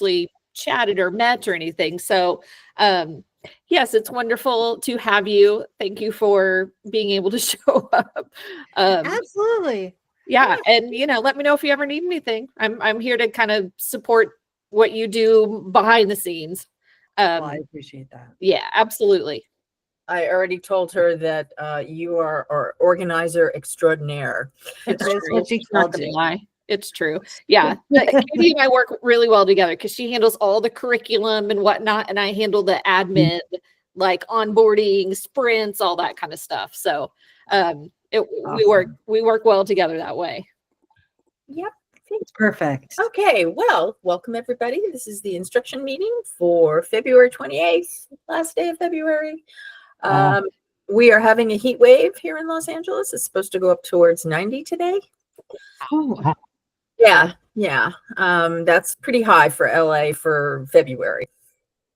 actually chatted or met or anything. So, yes, it's wonderful to have you. Thank you for being able to show up. Absolutely. Yeah, and let me know if you ever need anything. I'm here to kind of support what you do behind the scenes. Well, I appreciate that. Yeah, absolutely. I already told her that you are our organizer extraordinaire. That's what she called me. It's true. Yeah. Katie and I work really well together because she handles all the curriculum and whatnot, and I handle the admin, like onboarding, sprints, all that kind of stuff. So awesome. we work well together that way. Yep. It's perfect. Okay, well, welcome everybody. This is the instruction meeting for February 28th, last day of February. We are having a heat wave here in Los Angeles. It's supposed to go up towards 90 today. Oh, yeah. That's pretty high for LA for February.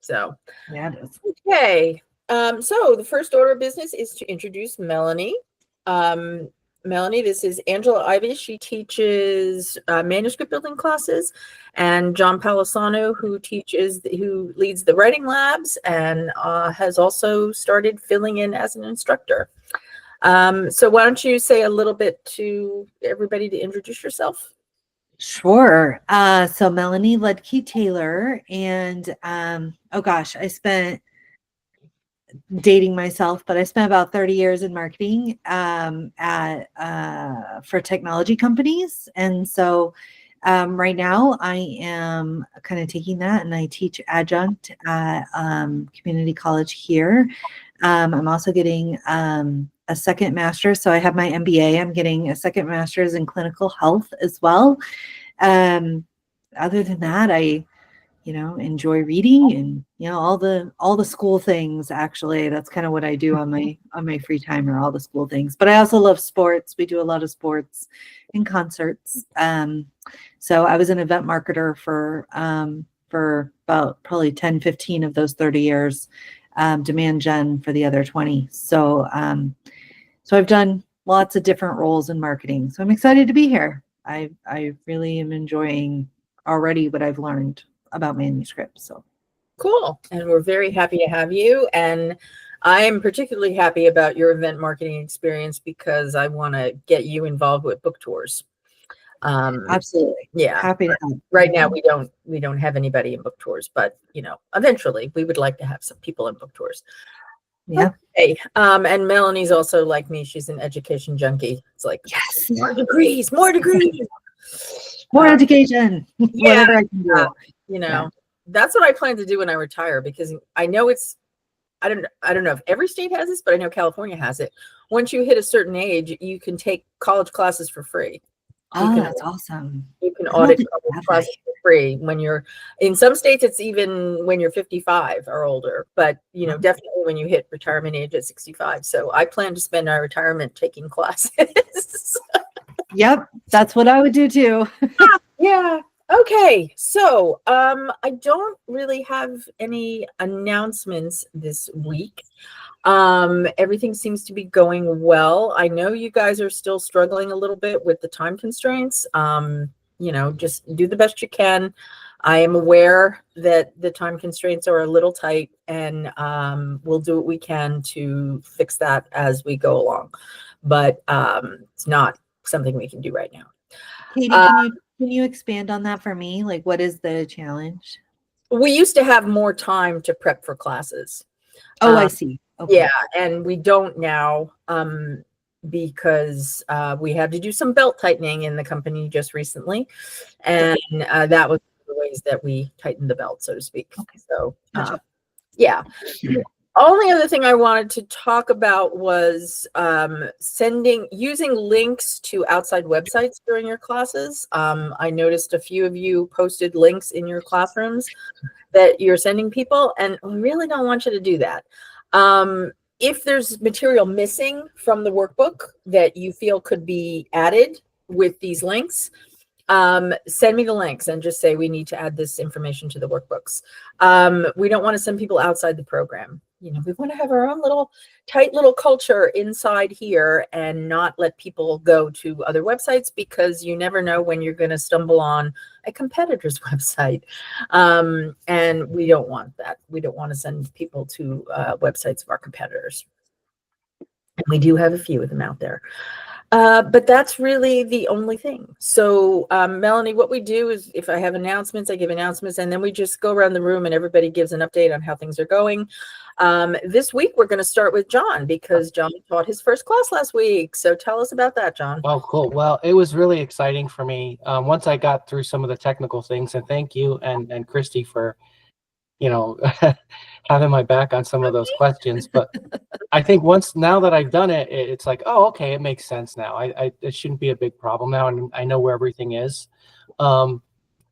So, yeah, it is. Okay. So the first order of business is to introduce Melanie. Melanie, this is Angela Ivy. She teaches manuscript building classes, and John Palisano, who leads the writing labs and has also started filling in as an instructor. So why don't you say a little bit to everybody to introduce yourself? Sure. So Melanie Ledke Taylor, and I spent dating myself, but I spent about 30 years in marketing for technology companies. And so right now I am kind of taking that and I teach adjunct at community college here. I'm also getting a second master's. So I have my MBA. I'm getting a second master's in clinical health as well. Other than that, I enjoy reading and, all the school things. Actually, that's kind of what I do on my free time, or all the school things. But I also love sports. We do a lot of sports and concerts. So I was an event marketer for about probably 10, 15 of those 30 years, demand gen for the other 20. So I've done lots of different roles in marketing. So I'm excited to be here. I really am enjoying already what I've learned about manuscripts. So cool. And we're very happy to have you. And I am particularly happy about your event marketing experience because I want to get you involved with book tours. Absolutely. Yeah. Happy to help. Right now we don't have anybody in book tours, but eventually we would like to have some people in book tours. Yeah. Okay. And Melanie's also like me. She's an education junkie. It's like, yes, more degrees, more education. Yeah. Whatever I can do. That's what I plan to do when I retire, because I know I don't know if every state has this, but I know California has it. Once you hit a certain age, you can take college classes for free. That's awesome. You can audit college classes for free when you're in some states. It's even when you're 55 or older, but definitely when you hit retirement age at 65. So I plan to spend our retirement taking classes. Yep, that's what I would do too. Yeah. Okay, so I don't really have any announcements this week. Everything seems to be going well. I know you guys are still struggling a little bit with the time constraints. Just do the best you can. I am aware that the time constraints are a little tight, and we'll do what we can to fix that as we go along. But it's not something we can do right now. Katie, can you expand on that for me? Like, what is the challenge? We used to have more time to prep for classes. Oh, I see. Okay. Yeah, and we don't now because we had to do some belt tightening in the company just recently, and that was the ways that we tightened the belt, so to speak. Okay. So, gotcha. Yeah. Only other thing I wanted to talk about was using links to outside websites during your classes. I noticed a few of you posted links in your classrooms that you're sending people, and we really don't want you to do that. If there's material missing from the workbook that you feel could be added with these links, Send me the links and just say we need to add this information to the workbooks. We don't want to send people outside the program. You know, we want to have our own little tight little culture inside here and not let people go to other websites, because you never know when you're going to stumble on a competitor's website. And we don't want that. We don't want to send people to websites of our competitors. And we do have a few of them out there. But that's really the only thing. So, Melanie, what we do is if I have announcements, I give announcements, and then we just go around the room and everybody gives an update on how things are going. This week, we're going to start with John, because John taught his first class last week. So tell us about that, John. Oh, cool. Well, it was really exciting for me once I got through some of the technical things, and thank you and Christy for, you know, having my back on some of those questions. But I think now that I've done it, it's like, oh, okay, it makes sense now. It shouldn't be a big problem now, and I know where everything is.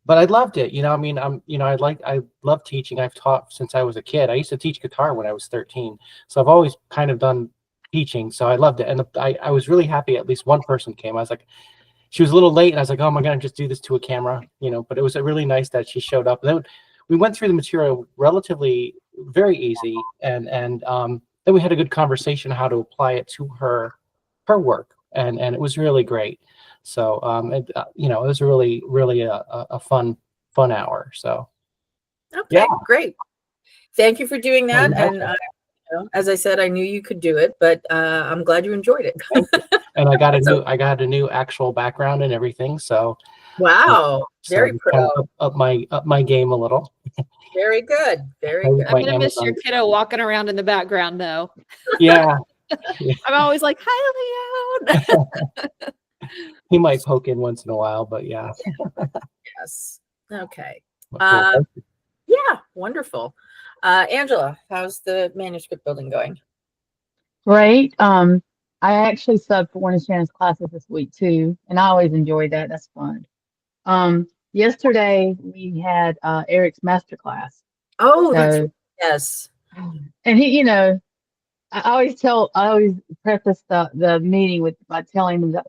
But I loved it. You know, I mean, I love teaching. I've taught since I was a kid. I used to teach guitar when I was 13. So I've always kind of done teaching. So I loved it. And I was really happy at least one person came. I was like, she was a little late, and I was like, oh my God, just do this to a camera, you know, but it was really nice that she showed up. And then we went through the material relatively very easy. And then we had a good conversation how to apply it to her work. And it was really great. So, you know, it was really a fun hour. So, Okay, yeah. Great. Thank you for doing that. And you know, as I said, I knew you could do it, but I'm glad you enjoyed it. And I got a new actual background and everything. So, wow, very pro. Kind of up my game a little. Very good. Very good. I'm gonna miss your kiddo walking around in the background, though. Yeah. I'm always like, "Hi, Leon." He might poke in once in a while, but yeah. Yes. Okay. Cool. Yeah, wonderful. Angela, how's the manuscript building going? Great. I actually subbed for one of Shannon's classes this week too, and I always enjoy that. That's fun. Yesterday we had Eric's master class. Oh, So, yes. and he, you know, I always preface the meeting by telling them that,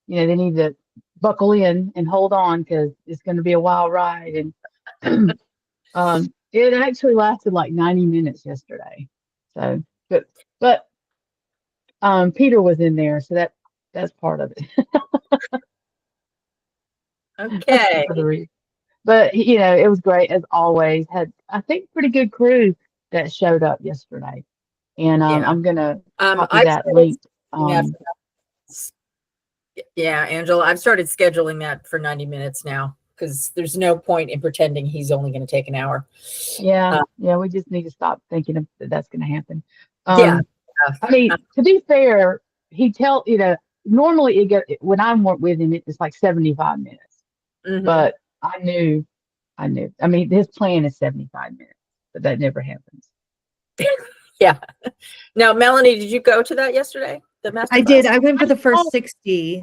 you know, they need to buckle in and hold on, because it's going to be a wild ride. And it actually lasted like 90 minutes yesterday. So, but Peter was in there, so that's part of it. Okay. But you know, it was great as always. Had, I think, pretty good crew that showed up yesterday, and Yeah. I'm gonna copy I've that started link. Yeah, Angela, I've started scheduling that for 90 minutes now, because there's no point in pretending he's only going to take an hour. Yeah, we just need to stop thinking that's going to happen. Yeah. I mean, to be fair, you know, normally when I'm with him, it's like 75 minutes. Mhm. But I knew. I mean, his plan is 75 minutes, but that never happens. Yeah. Now, Melanie, did you go to that yesterday? The master I class? did. I went for the first 60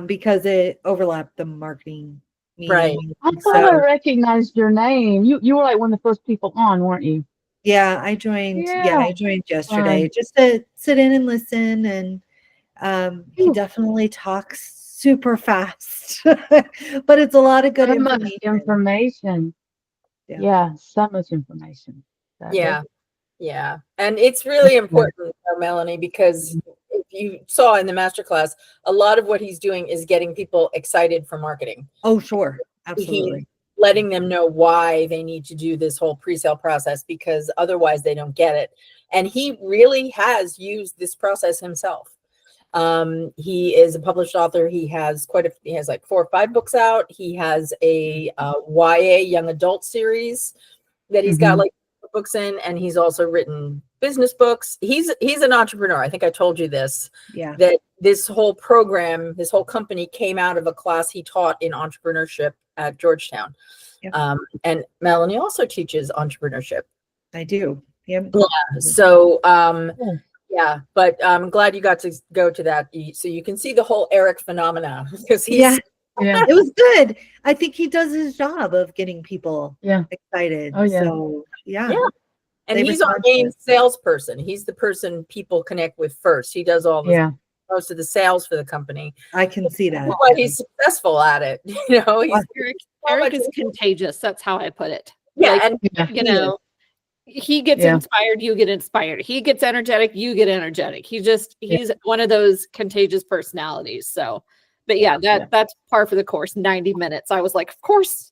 because it overlapped the marketing meeting. Right. I thought I recognized your name. You were like one of the first people on, weren't you? Yeah, I joined. Yeah, I joined yesterday just to sit in and listen. And he definitely talks super fast, but it's a lot of good information. Yeah, so much information. Yeah. And it's really important, Melanie, because if you saw in the masterclass, a lot of what he's doing is getting people excited for marketing. Oh, sure. Absolutely. He's letting them know why they need to do this whole pre-sale process, because otherwise they don't get it. And he really has used this process himself. He is a published author. He has like 4 or 5 books out. He has a YA young adult series that he's got like books in, and he's also written business books. He's an entrepreneur. I think I told you this. Yeah. That this whole program, this whole company came out of a class he taught in entrepreneurship at Georgetown. Yeah. And Melanie also teaches entrepreneurship. I do. Yeah. So yeah, but I'm glad you got to go to that, so you can see the whole Eric phenomenon, because it was good. I think he does his job of getting people excited. Oh, yeah. So yeah. And he's our main salesperson. He's the person people connect with first. He does all the most of the sales for the company. I can see that. But he's successful at it. You know, he's Eric is contagious. That's how I put it. yeah, Like, and Yeah. you know, he gets Yeah. inspired, you get inspired. He gets energetic, you get energetic. He's one of those contagious personalities. So, but yeah, that's par for the course. 90 minutes. I was like, of course.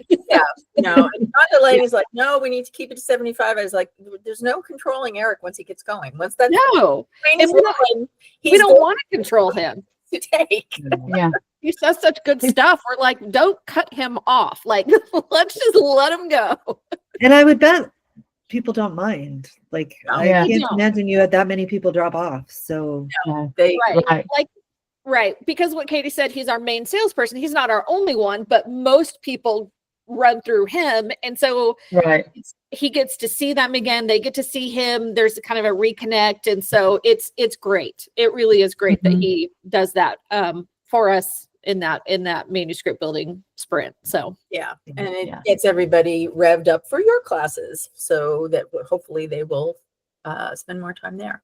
Yeah. You know, and the lady's like, no, we need to keep it to 75. I was like, there's no controlling Eric once he gets going. Once that No, train and is we don't- going, we he's don't going want to control him. to take. Yeah. He says such good stuff. We're like, don't cut him off. Like, let's just let him go. And I would bet people don't mind. Like, I Yeah. can't No. imagine you had that many people drop off. So They Right. Right. Right. Because what Katie said, he's our main salesperson. He's not our only one, but most people run through him. And so Right. he gets to see them again. They get to see him. There's a kind of a reconnect. And so it's great. It really is great that Mhm. he does that for us in that manuscript building sprint. So yeah, and it Yeah. gets everybody revved up for your classes so that hopefully they will spend more time there.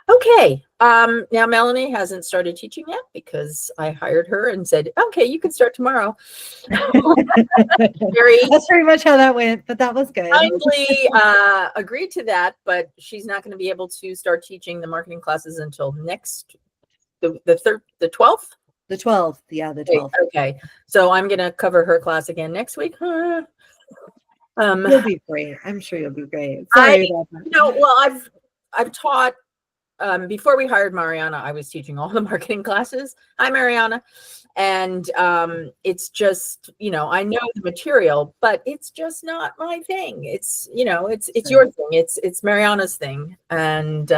Okay, now Melanie hasn't started teaching yet because I hired her and said, okay, you can start tomorrow. Very that's pretty much how that went, but that was good. kindly agreed to that, but she's not going to be able to start teaching the marketing classes until the 12th. The 12th. Yeah, the Wait, 12th. okay, so I'm going to cover her class again next week. You'll be great. I'm sure you'll be great. Sorry about that. You know, well, I've taught before we hired Mariana, I was teaching all the marketing classes. Hi, Mariana. And it's just, you know, I know the material, but it's just not my thing. It's, you know, it's your thing. It's Mariana's thing. And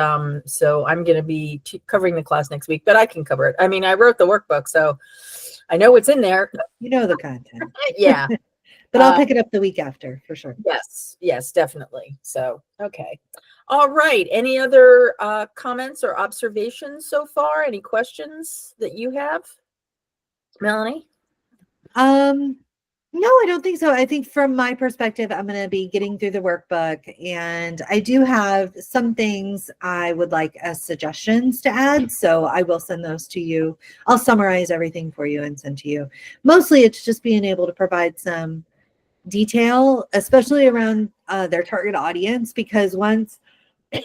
so I'm going to be covering the class next week, but I can cover it. I mean, I wrote the workbook, so I know it's in there. You know the content. Yeah. But I'll pick it up the week after for sure. Yes, definitely. So, okay. All right. Any other comments or observations so far? Any questions that you have? Melanie? No, I don't think so. I think from my perspective, I'm going to be getting through the workbook, and I do have some things I would like as suggestions to add. So I will send those to you. I'll summarize everything for you and send to you. Mostly it's just being able to provide some detail, especially around their target audience, because once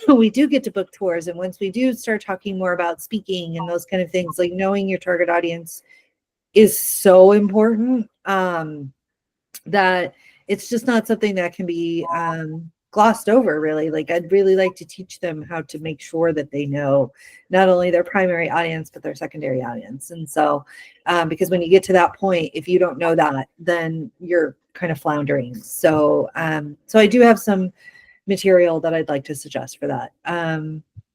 we do get to book tours and once we do start talking more about speaking and those kind of things, like knowing your target audience is so important that it's just not something that can be glossed over, really. Like, I'd really like to teach them how to make sure that they know not only their primary audience, but their secondary audience. And so, because when you get to that point, if you don't know that, then you're kind of floundering. So, so I do have some material that I'd like to suggest for that.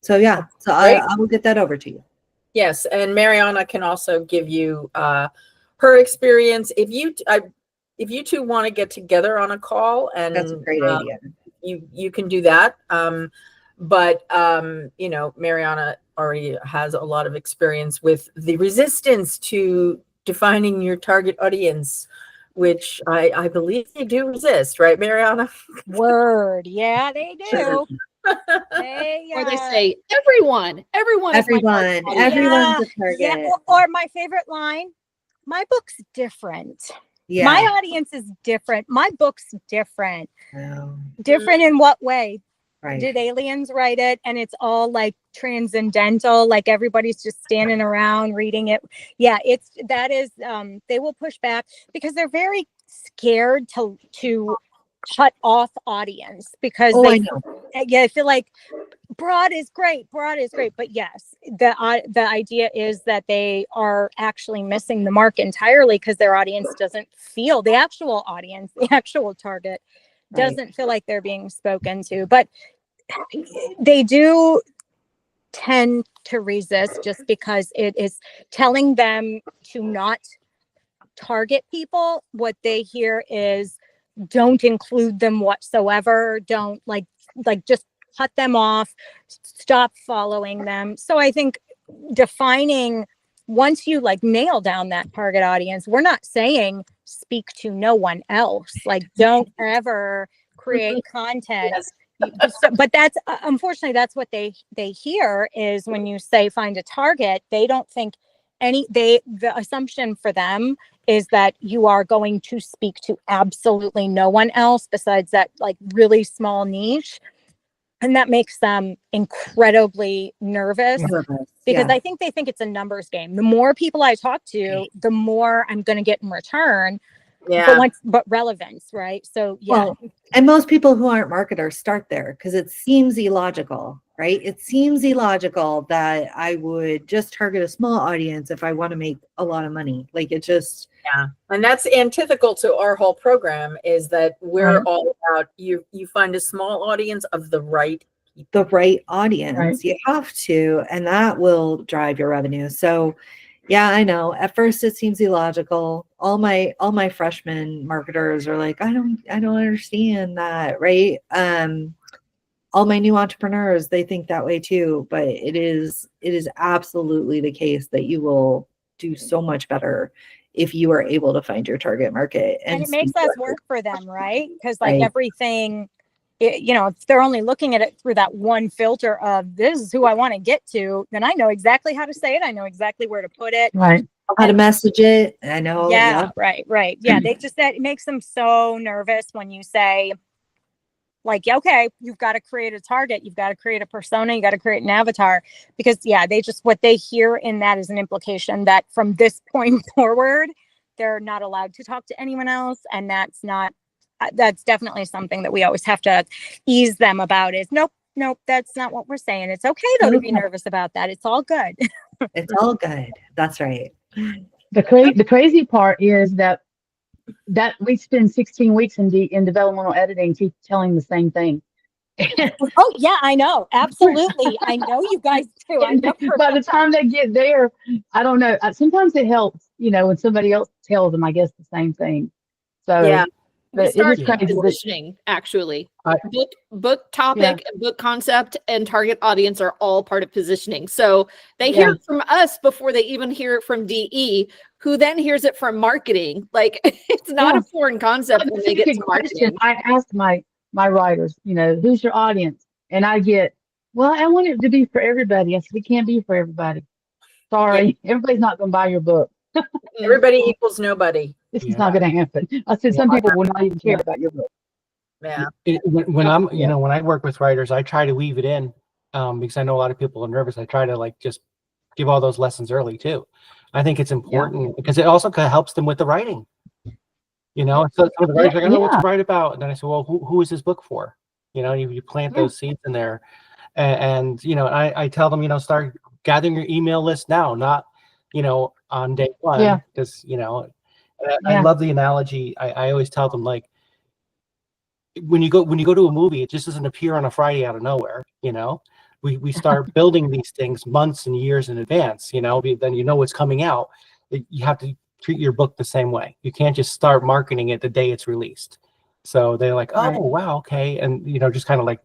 So yeah, so I will get that over to you. Yes, and Mariana can also give you her experience. If you two want to get together on a call, and That's a great idea. You can do that. But you know, Mariana already has a lot of experience with the resistance to defining your target audience, which I believe they do resist, right, Mariana? Word. Yeah, they do. Sure. Or they say, everyone is my target audience." Everyone's a target. Yeah. Or my favorite line, my book's different. Yeah. My audience is different. My book's different. Oh, Different in what way? right. Did aliens write it and it's all like transcendental, like everybody's just standing around reading it? Yeah, they will push back because they're very scared to cut off audience, because I feel like broad is great, but yes, the idea is that they are actually missing the mark entirely because their audience doesn't feel, the actual audience, the actual target doesn't feel like they're being spoken to. But they do tend to resist just because it is telling them to not target people. What they hear is, don't include them whatsoever. Don't like just cut them off, stop following them. So I think defining, once you like nail down that target audience, we're not saying speak to no one else. Like, don't ever create content but that's unfortunately that's what they hear is when you say find a target, they don't think the assumption for them is that you are going to speak to absolutely no one else besides that like really small niche. And that makes them incredibly nervous because I think they think it's a numbers game. The more people I talk to, the more I'm going to get in return. Yeah. But relevance, right? So yeah. Well, and most people who aren't marketers start there because it seems illogical, right? It seems illogical that I would just target a small audience if I want to make a lot of money. Like it just. Yeah. And that's antithetical to our whole program is that we're all about you find a small audience of the right people. The right audience. Right. You have to, and that will drive your revenue. So yeah, I know. At first it seems illogical. All my freshman marketers are like, I don't understand that, right? All my new entrepreneurs, they think that way too, but it is absolutely the case that you will do so much better if you are able to find your target market. And it makes less work for them, right? Because like Right. everything, if they're only looking at it through that one filter of this is who I want to get to, then I know exactly how to say it. I know exactly where to put it. Right. How to message it. I know. Yeah, right. Yeah, it makes them so nervous when you say, like, okay, you've got to create a target, you've got to create a persona, you got to create an avatar, because what they hear in that is an implication that from this point forward, they're not allowed to talk to anyone else. And that's definitely something that we always have to ease them about is nope, that's not what we're saying. It's okay though to be nervous about that. It's all good. It's all good. That's right. The crazy part is that we spend 16 weeks in developmental editing telling the same thing. Oh yeah, I know. Absolutely. I know you guys do. I know By the time they get there, I don't know. Sometimes it helps, when somebody else tells them, I guess, the same thing. So Yeah. but it Start is crazy. positioning, actually. Book topic, book concept, and target audience are all part of positioning. So they hear it from us before they even hear it from DE, who then hears it from marketing. Like it's not a foreign concept when they get to marketing. I ask my writers, who's your audience? And I get, well, I want it to be for everybody. I said, it can't be for everybody. Sorry, everybody's not going to buy your book. Everybody equals nobody. This is not going to happen. I said, some people will not even care about your book. Yeah. When I'm, when I work with writers, I try to weave it in because I know a lot of people are nervous. I try to like just give all those lessons early too. I think it's important because it also kind of helps them with the writing. So some of the writers are like, I don't know what to write about. And then I say, well, who is this book for? You plant those seeds in there. And I tell them, start gathering your email list now, not, on day one. Because, I love the analogy. I always tell them, like, when you go to a movie, it just doesn't appear on a Friday out of nowhere. We start building these things months and years in advance. Then what's coming out. You have to treat your book the same way. You can't just start marketing it the day it's released. So they're like, oh wow, okay, and just kind of like,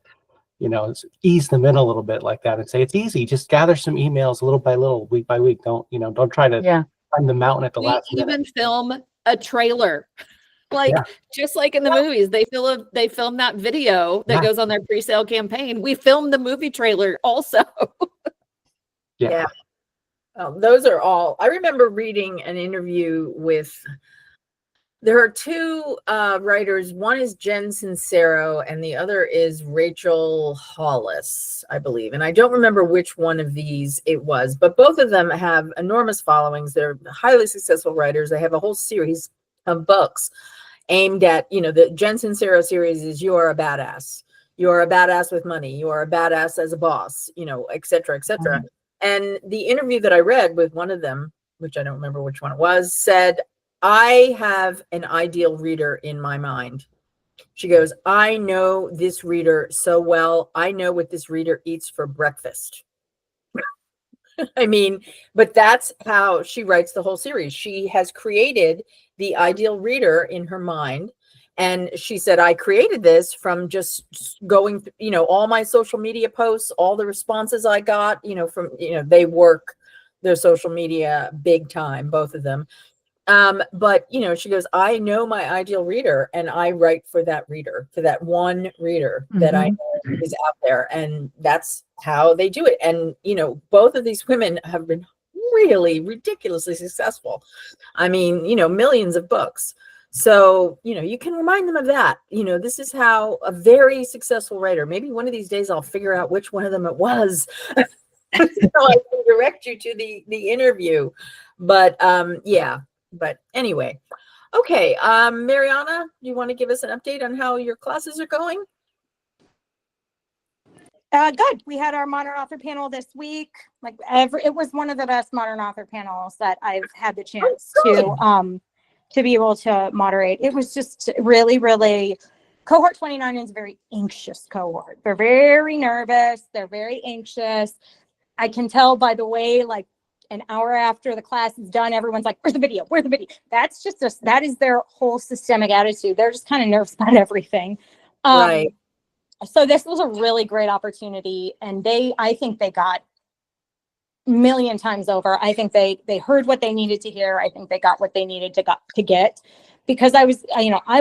ease them in a little bit like that and say it's easy. Just gather some emails little by little, week by week. Don't try to climb the mountain at the last minute. Even film a trailer. Just like in the movies, they film that video that goes on their pre-sale campaign. We filmed the movie trailer also. Yeah. Those are all. I remember reading an interview with. There are two writers. One is Jen Sincero, and the other is Rachel Hollis, I believe. And I don't remember which one of these it was, but both of them have enormous followings. They're highly successful writers. They have a whole series of books aimed at, the Jen Sincero series is You Are a Badass. You are a badass with money. You are a badass as a boss, et cetera, et cetera. Mm-hmm. And the interview that I read with one of them, which I don't remember which one it was, said, I have an ideal reader in my mind. She goes, I know this reader so well. I know what this reader eats for breakfast. I mean, but that's how she writes the whole series. She has created the ideal reader in her mind. And she said, I created this from just going, all my social media posts, all the responses I got, from, they work their social media big time, both of them. But, she goes, I know my ideal reader and I write for that reader, for that one reader that I know is out there, and that's how they do it. And both of these women have been really ridiculously successful. I mean, millions of books. So, you can remind them of that. This is how a very successful writer, maybe one of these days I'll figure out which one of them it was. So I can direct you to the interview. But yeah, but anyway. Okay, Mariana, do you want to give us an update on how your classes are going? Good. We had our modern author panel this week. It was one of the best modern author panels that I've had the chance to be able to moderate. It was just really, really. Cohort 29 is a very anxious cohort. They're very nervous. They're very anxious. I can tell by the way, an hour after the class is done, everyone's like, "Where's the video? Where's the video?" That is their whole systemic attitude. They're just kind of nervous about everything. Right. So this was a really great opportunity, and I think they got a million times over. I think they heard what they needed to hear. I think they got what they needed to get, because I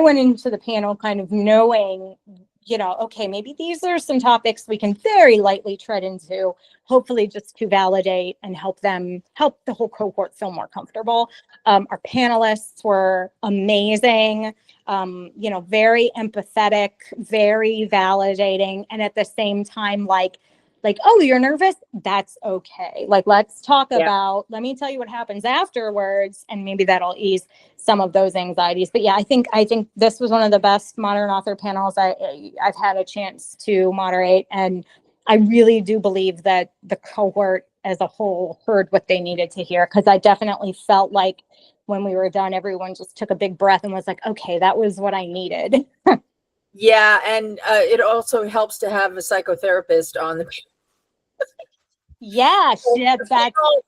went into the panel kind of knowing, okay, maybe these are some topics we can very lightly tread into, hopefully just to validate and help the whole cohort feel more comfortable. Our panelists were amazing, very empathetic, very validating, and at the same time, oh, you're nervous? That's okay. Let's talk about, let me tell you what happens afterwards, and maybe that'll ease some of those anxieties. But yeah, I think this was one of the best modern author panels I've had a chance to moderate. And I really do believe that the cohort as a whole heard what they needed to hear, because I definitely felt like when we were done, everyone just took a big breath and was like, okay, that was what I needed. Yeah, and it also helps to have a psychotherapist on the. Yeah, that's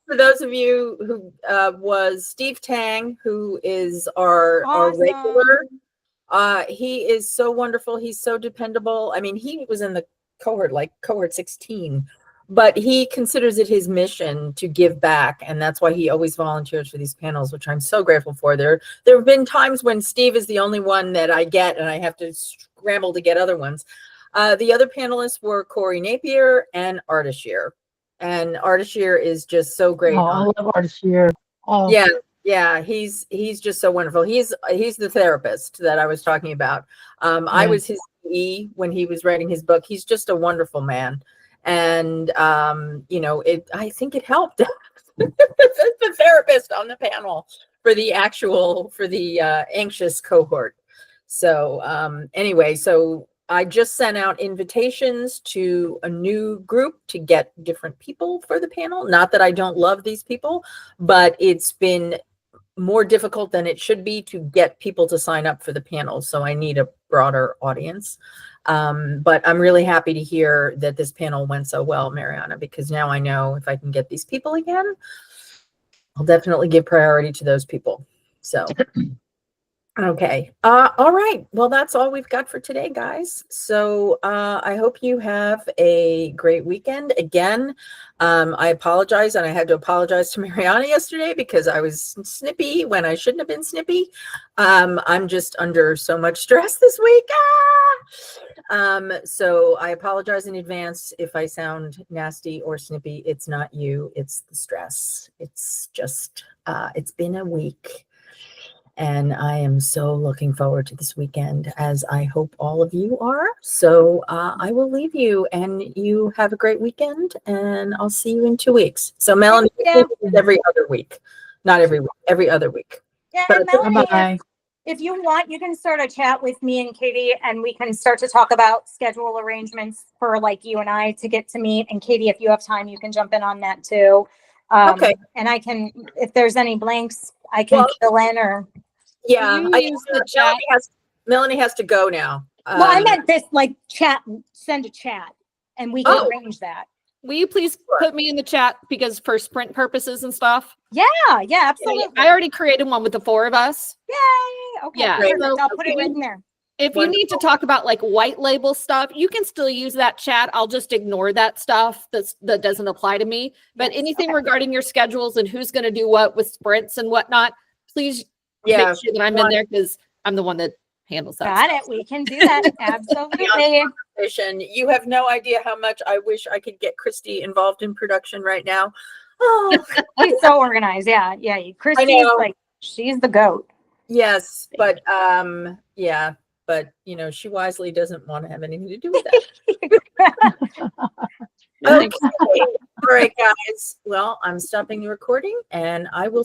for those of you who was Steve Tang, who is our regular. He is so wonderful. He's so dependable. I mean, he was in the cohort 16, but he considers it his mission to give back, and that's why he always volunteers for these panels, which I'm so grateful for. There have been times when Steve is the only one that I get, and I have to scramble to get other ones. The other panelists were Corey Napier and Ardashir. And Ardashir is just so great. Oh, I love Ardashir. Oh. Yeah, he's just so wonderful. He's the therapist that I was talking about. I was his PE when he was writing his book. He's just a wonderful man, and I think it helped the therapist on the panel for the anxious cohort. So anyway, so I just sent out invitations to a new group to get different people for the panel. Not that I don't love these people, but it's been more difficult than it should be to get people to sign up for the panel. So I need a broader audience. But I'm really happy to hear that this panel went so well, Mariana, because now I know if I can get these people again, I'll definitely give priority to those people. So okay. All right. Well, that's all we've got for today, guys. So I hope you have a great weekend. Again, I apologize, and I had to apologize to Mariana yesterday because I was snippy when I shouldn't have been snippy. I'm just under so much stress this week. So I apologize in advance if I sound nasty or snippy. It's not you. It's the stress. It's just, it's been a week. And I am so looking forward to this weekend, as I hope all of you are. So I will leave you, and you have a great weekend, and I'll see you in 2 weeks. So Melanie, every other week, not every week, every other week. Yeah, But Melanie, if you want, you can start a chat with me and Katie, and we can start to talk about schedule arrangements for you and I to get to meet. And Katie, if you have time, you can jump in on that too. Okay. And I can, if there's any blanks, I can fill in or. Yeah, Can you use the chat? Melanie has to go now. Well, I meant this chat, send a chat, and we can arrange that. Will you please put me in the chat, because for sprint purposes and stuff? Yeah, absolutely. I already created one with the 4 of us. Yay! Okay, Yeah. perfect. So I'll put it right in there. If you need to talk about white label stuff, you can still use that chat. I'll just ignore that stuff that doesn't apply to me. But anything regarding your schedules and who's going to do what with sprints and whatnot, please make sure that I'm in there, because I'm the one that handles that. Got stuff. it. We can do that. Absolutely. Vision. You have no idea how much I wish I could get Christy involved in production right now. Oh, She's so organized. Yeah. Yeah. Christy's know. like, she's the goat. yes, but yeah, but she wisely doesn't want to have anything to do with that. Okay. All right, guys. Well, I'm stopping the recording and I will